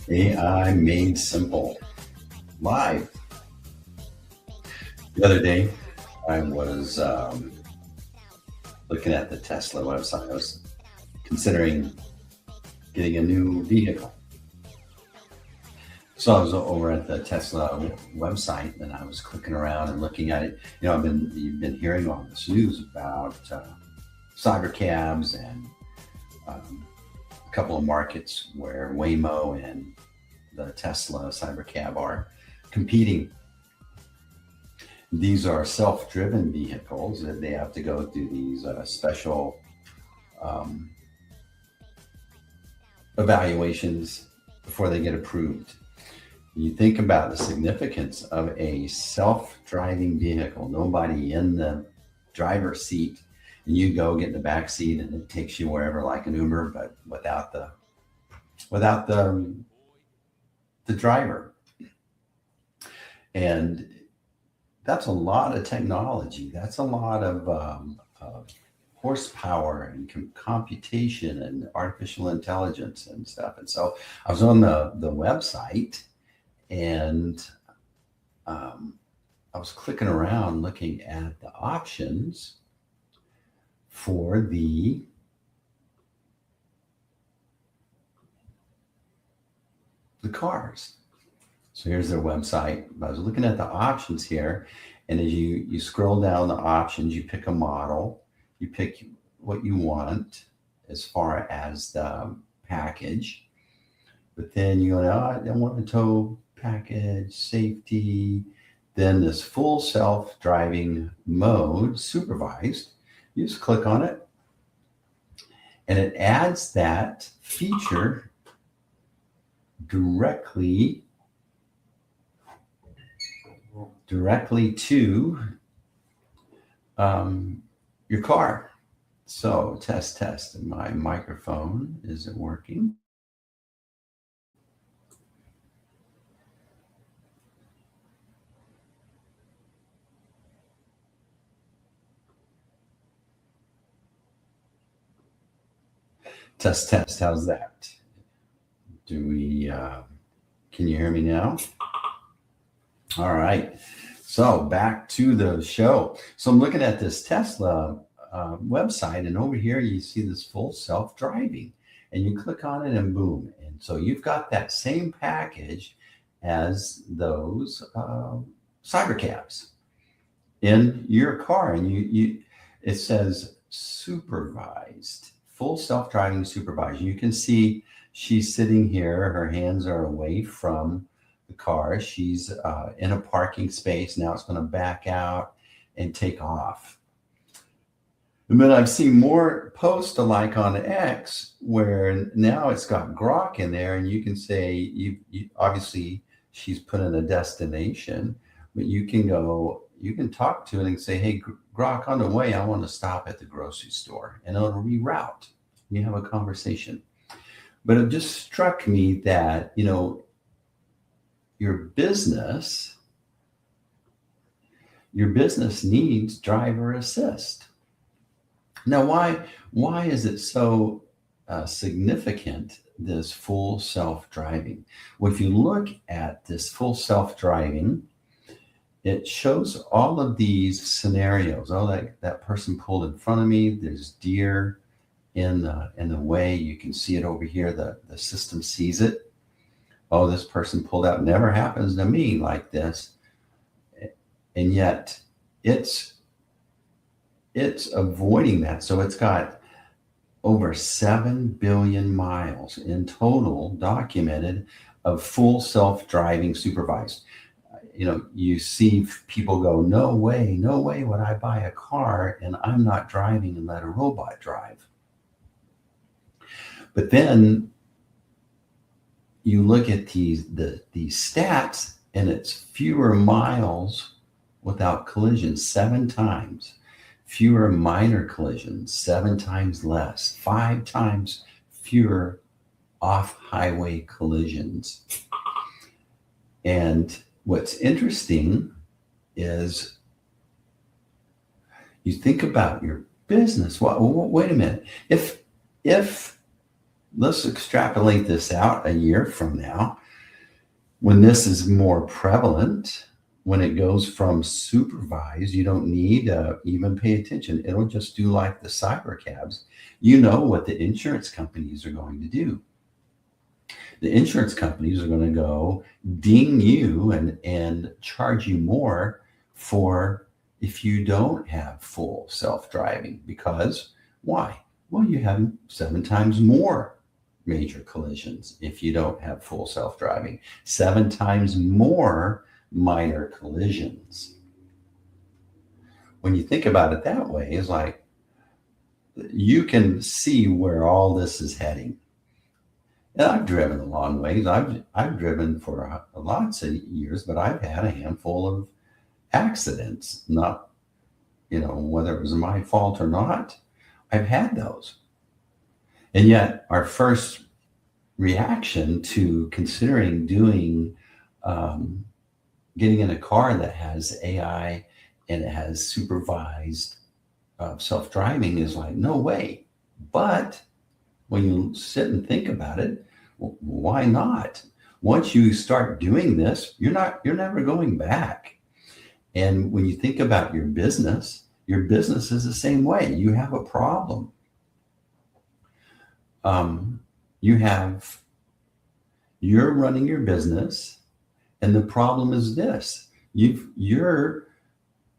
AI made simple. Live. The other day, I was looking at the Tesla website. I was considering getting a new vehicle. So I was over at the Tesla website and I was clicking around and looking at it. You've been hearing all this news about cyber cabs and a couple of markets where Waymo and the Tesla cyber cab are competing. These are self-driven vehicles that they have to go through these special um, evaluations before they get approved. You think about the significance of a self-driving vehicle, nobody in the driver's seat, and you go get in the back seat and it takes you wherever like an Uber, but without the driver. And that's a lot of technology. That's a lot of horsepower and computation and artificial intelligence and stuff. And so I was on the website and um, I was clicking around looking at the options for the cars. So here's their website. I was looking at the options here, and as you scroll down the options, you pick a model, you pick what you want as far as the package. But then you go, oh, I want a tow package, safety, then this full self-driving mode, supervised. You just click on it, and it adds that feature directly to your car. So test. My microphone isn't working. Test. How's that? Do we? Can you hear me now? All right. So back to the show. So I'm looking at this Tesla website, and over here you see this full self-driving, and you click on it, and boom. And so you've got that same package as those cyber cabs in your car, and you it says supervised, full self-driving supervised. You can see she's sitting here, her hands are away from the car. She's in a parking space. Now it's going to back out and take off. And then I've seen more posts alike on X where now it's got Grok in there, and you can say you obviously she's put in a destination, but you can talk to it and say, hey, Grok, on the way, I want to stop at the grocery store, and it'll reroute. You have a conversation. But it just struck me that, your business needs driver assist. Now, why is it so significant, this full self-driving? Well, if you look at this full self-driving, it shows all of these scenarios. Oh, that person pulled in front of me. There's deer in the way. You can see it over here. The system sees it. Oh, this person pulled out. Never happens to me like this. And yet it's avoiding that. So it's got over 7 billion miles in total documented of full self-driving supervised. You see people go, no way would I buy a car and I'm not driving and let a robot drive. But then you look at these stats, and it's fewer miles without collisions, 7 times. Fewer minor collisions, 7 times less. 5 times fewer off-highway collisions. And what's interesting is you think about your business. Well, wait a minute. If let's extrapolate this out a year from now. When this is more prevalent, when it goes from supervised, you don't need even pay attention. It'll just do like the cyber cabs. You know what the insurance companies are going to do. The insurance companies are going to go ding you and charge you more for if you don't have full self-driving. Because why? Well, you have 7 times more major collisions if you don't have full self-driving, 7 times more minor collisions. When you think about it that way, it's like you can see where all this is heading. And I've driven a long ways. I've driven for lots of years, but I've had a handful of accidents. Not, whether it was my fault or not, I've had those. And yet, our first reaction to considering getting in a car that has AI and it has supervised self-driving is like, no way. But when you sit and think about it, why not? Once you start doing this, you're never going back. And when you think about your business is the same way. You have a problem. You're running your business, and the problem is this: you're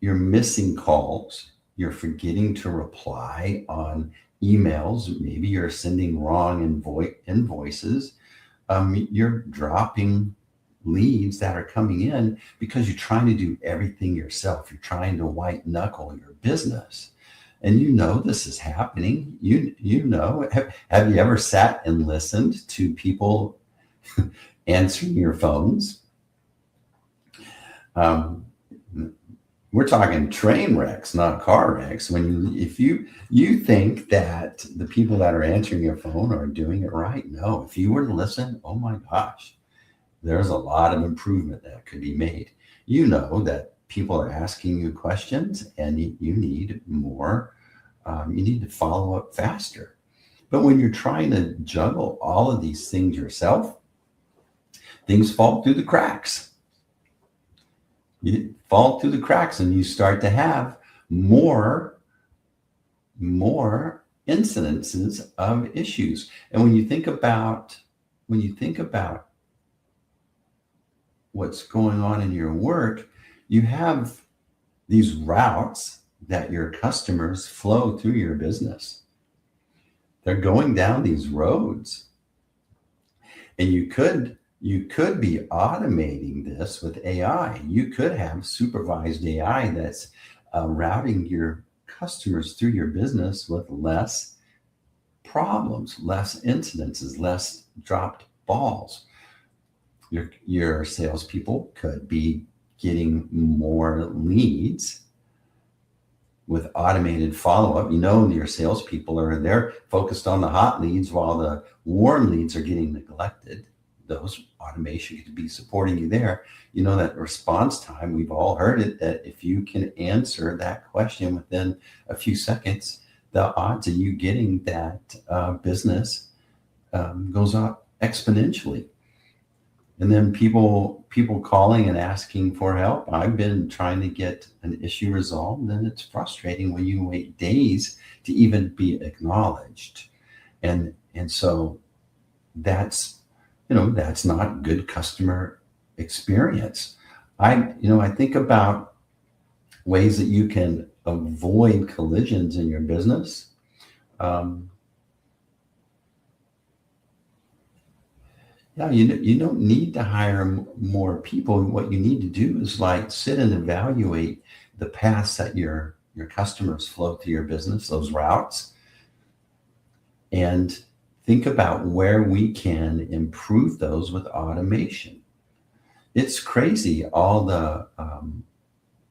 missing calls. You're forgetting to reply on emails. Maybe you're sending wrong invoices. You're dropping leads that are coming in because you're trying to do everything yourself. You're trying to white knuckle your business. And this is happening. Have you ever sat and listened to people answering your phones? We're talking train wrecks, not car wrecks. If you think that the people that are answering your phone are doing it right, no. If you were to listen, oh my gosh, there's a lot of improvement that could be made. That people are asking you questions, and you need more. You need to follow up faster. But when you're trying to juggle all of these things yourself, things fall through the cracks. You fall through the cracks, and you start to have more incidences of issues. And when you think about what's going on in your work, you have these routes that your customers flow through your business. They're going down these roads, and you could be automating this with AI. You could have supervised AI that's routing your customers through your business with less problems, less incidences, less dropped balls. Your salespeople could be getting more leads with automated follow-up. Your salespeople they're focused on the hot leads while the warm leads are getting neglected. Those automation could be supporting you there. That response time, we've all heard it, that if you can answer that question within a few seconds, the odds of you getting that business goes up exponentially. And then people calling and asking for help. I've been trying to get an issue resolved, and it's frustrating when you wait days to even be acknowledged. And so that's not good customer experience. I think about ways that you can avoid collisions in your business. You don't need to hire more people. What you need to do is sit and evaluate the paths that your customers flow through your business, those routes, and think about where we can improve those with automation. It's crazy, all the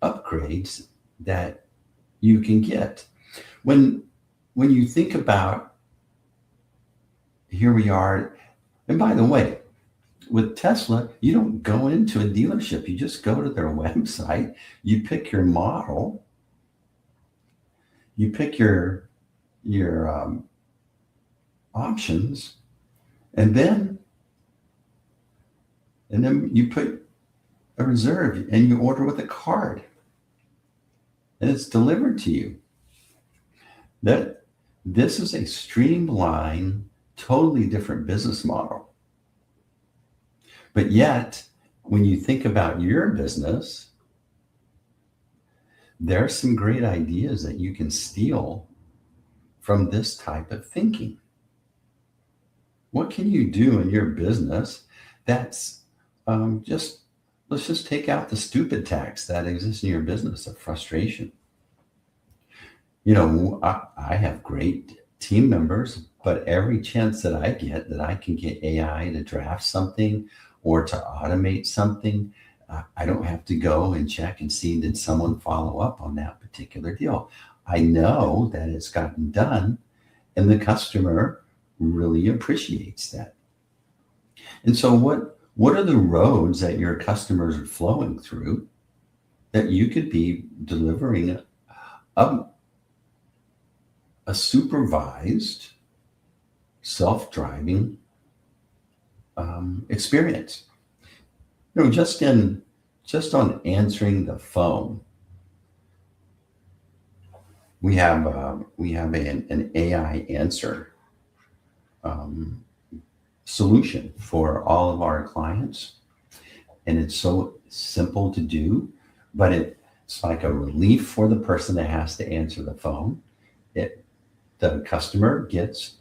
upgrades that you can get. When you think about, here we are, and by the way, with Tesla, you don't go into a dealership. You just go to their website, you pick your model, you pick your options, And then you put a reserve and you order with a card and it's delivered to you. This is a streamlined, totally different business model. But yet, when you think about your business, there are some great ideas that you can steal from this type of thinking. What can you do in your business that's let's just take out the stupid tax that exists in your business of frustration. I have great team members, but every chance that I get that I can get AI to draft something or to automate something, I don't have to go and check and see, did someone follow up on that particular deal? I know that it's gotten done and the customer really appreciates that. And so what are the roads that your customers are flowing through that you could be delivering a supervised, self-driving experience? Just on answering the phone, we have an AI answer solution for all of our clients, and it's so simple to do, but it's like a relief for the person that has to answer the phone. The customer gets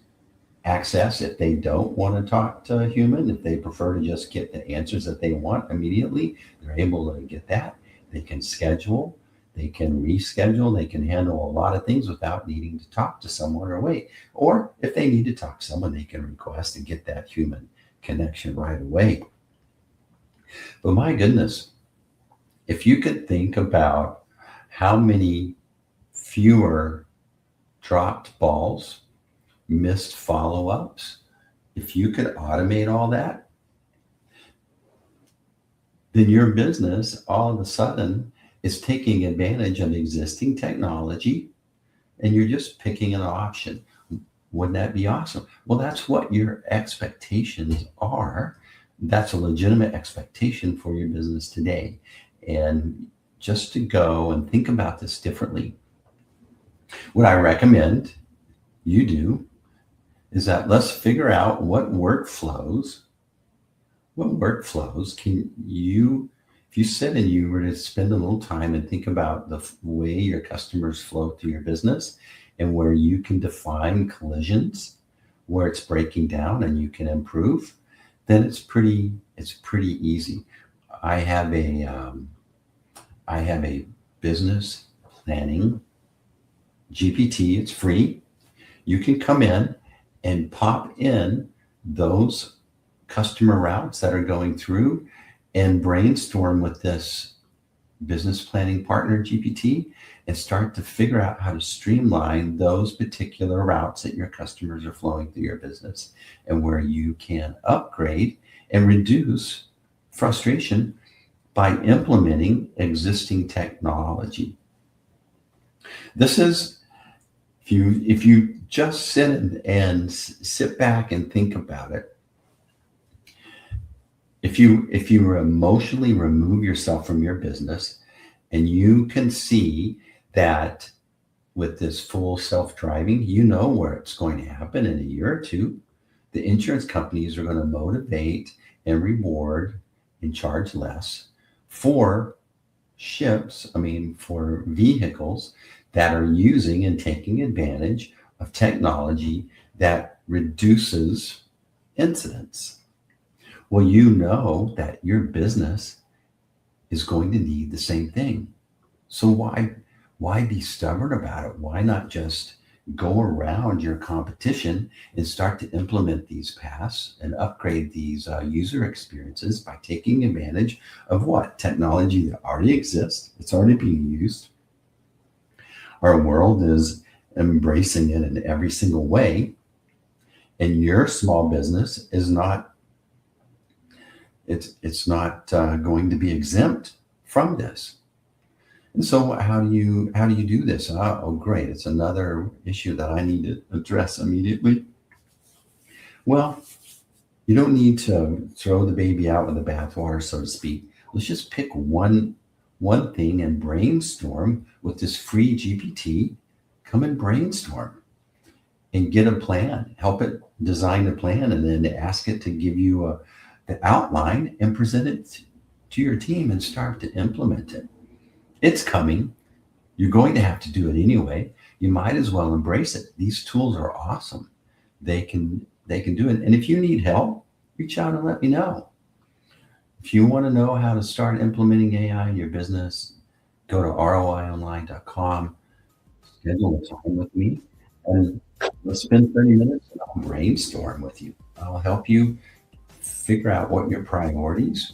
access if they don't want to talk to a human. If they prefer to just get the answers that they want immediately, they're able to get that. They can schedule, they can reschedule, they can handle a lot of things without needing to talk to someone or wait. Or if they need to talk to someone, they can request and get that human connection right away. But my goodness, if you could think about how many fewer dropped balls, missed follow-ups, if you could automate all that, then your business all of a sudden is taking advantage of existing technology and you're just picking an option. Wouldn't that be awesome? Well, that's what your expectations are. That's a legitimate expectation for your business today. And just to go and think about this differently, what I recommend you do is that let's figure out what workflows can you, if you sit and you were to spend a little time and think about the way your customers flow through your business and where you can define collisions, where it's breaking down and you can improve, then it's pretty easy. I have a business planning GPT. It's free. You can come in and pop in those customer routes that are going through and brainstorm with this business planning partner GPT and start to figure out how to streamline those particular routes that your customers are flowing through your business and where you can upgrade and reduce frustration by implementing existing technology. This is, if you just sit back and think about it, if you emotionally remove yourself from your business and you can see that with this full self-driving, you know where it's going to happen in a year or two. The insurance companies are going to motivate and reward and charge less for for vehicles that are using and taking advantage of technology that reduces incidents. Well, you know that your business is going to need the same thing. So why be stubborn about it? Why not just go around your competition and start to implement these paths and upgrade these user experiences by taking advantage of what? Technology that already exists. It's already being used. Our world is embracing it in every single way. And your small business is not, it's not going to be exempt from this. And so how do you do this? Oh, great. It's another issue that I need to address immediately. Well, You don't need to throw the baby out with the bathwater, so to speak. Let's just pick one thing and brainstorm with this free GPT. Come and brainstorm and get a plan. Help it design the plan, and then ask it to give you the outline and present it to your team and start to implement it. It's coming. You're going to have to do it anyway. You might as well embrace it. These tools are awesome. They can do it. And if you need help, reach out and let me know. If you want to know how to start implementing AI in your business, go to roionline.com, schedule a time with me, and let's spend 30 minutes and I'll brainstorm with you. I'll help you figure out what your priorities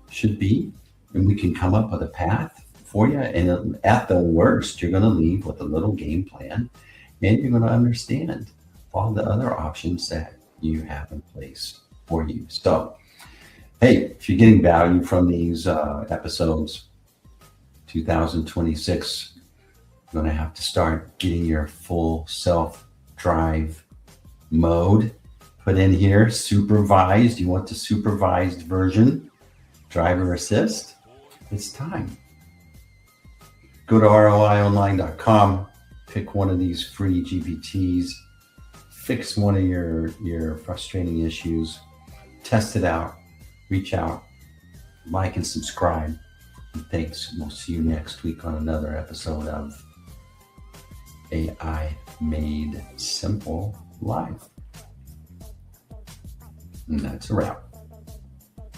should be, and we can come up with a path for you. And at the worst, you're going to leave with a little game plan, and you're going to understand all the other options that you have in place for you. So, hey, if you're getting value from these episodes, 2026, you're going to have to start getting your full self-drive mode put in here. Supervised. You want the supervised version, driver assist. It's time. Go to roionline.com, pick one of these free GPTs, fix one of your frustrating issues, test it out, reach out, like and subscribe. And thanks. We'll see you next week on another episode of AI Made Simple Live. And that's a wrap.